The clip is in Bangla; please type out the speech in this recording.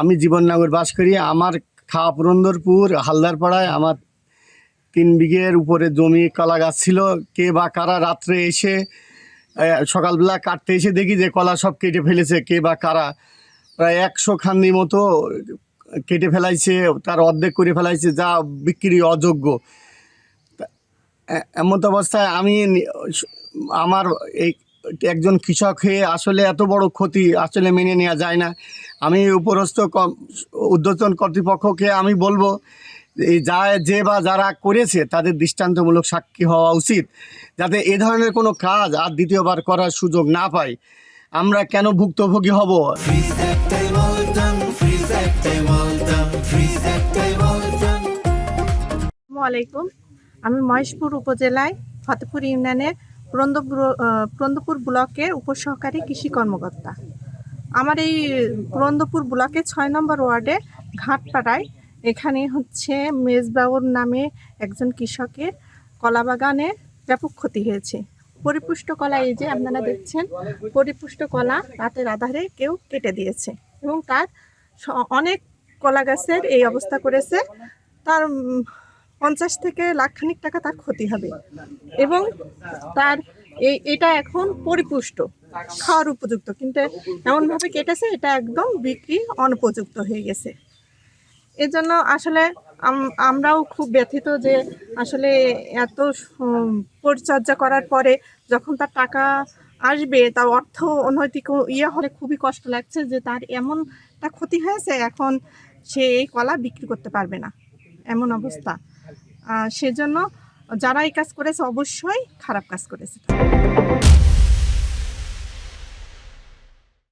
আমি জীবননগর বাস করি। আমার খাওয়া পুরন্দরপুর হালদারপাড়ায় আমার 3 বিঘের উপরে জমি কলা গাছ ছিল। কে বা কারা রাত্রে এসে সকালবেলা কাটতে এসে দেখি যে কলা সব কেটে ফেলেছে। কে বা কারা প্রায় 100 খান্দি মতো কেটে ফেলাইছে, তার অর্ধেক করে ফেলাইছে, যা বিক্রি অযোগ্য। এমত অবস্থায় আমি আমার এই একজন কৃষক হয়ে আসলে এত বড় ক্ষতি আসলে মেনে নেওয়া যায় না। আমি উপরস্থ ঊর্ধ্বতন কর্তৃপক্ষকে আমি বলবো এই যে বা যারা করেছে তাদের দৃষ্টান্তমূলক সাক্ষী হওয়া উচিত, যাতে এ ধরনের কোনো কাজ আর দ্বিতীয়বার করার সুযোগ না পাই। আমরা কেন ভুক্তভোগী হব? আসসালামু আলাইকুম। আমি মহেশপুর উপজেলায় ফতেপুর ইউনিয়নের পুরন্দপুর ব্লকের উপসহকারী কৃষি কর্মকর্তা। আমার এই পুরন্দপুর ব্লকের 6 নম্বর ওয়ার্ডে ঘাটপাড়ায় এখানে হচ্ছে মেজবাউর নামে একজন কৃষকের কলা বাগানে ব্যাপক ক্ষতি হয়েছে। পরিপুষ্ট কলা, এই যে আপনারা দেখছেন, পরিপুষ্ট কলা রাতের আধারে কেউ কেটে দিয়েছে এবং তার অনেক কলা গাছের এই অবস্থা করেছে। তার 50 থেকে লাখখানিক টাকা তার ক্ষতি হবে এবং তার এটা এখন পরিপুষ্ট, খাওয়ার উপযুক্ত, কিন্তু এমনভাবে কেটেছে এটা একদম বিক্রি অনুপযুক্ত হয়ে গেছে। এজন্য আসলে আমরাও খুব ব্যথিত যে আসলে এত পরিচর্যা করার পরে যখন তার টাকা আসবে, তার অর্থ অনৈতিক হলে খুবই কষ্ট লাগছে যে তার এমনটা ক্ষতি হয়েছে, এখন সে এই কলা বিক্রি করতে পারবে না, এমন অবস্থা। সেজন্য যারা এই কাজ করেছে অবশ্যই খারাপ কাজ করেছে।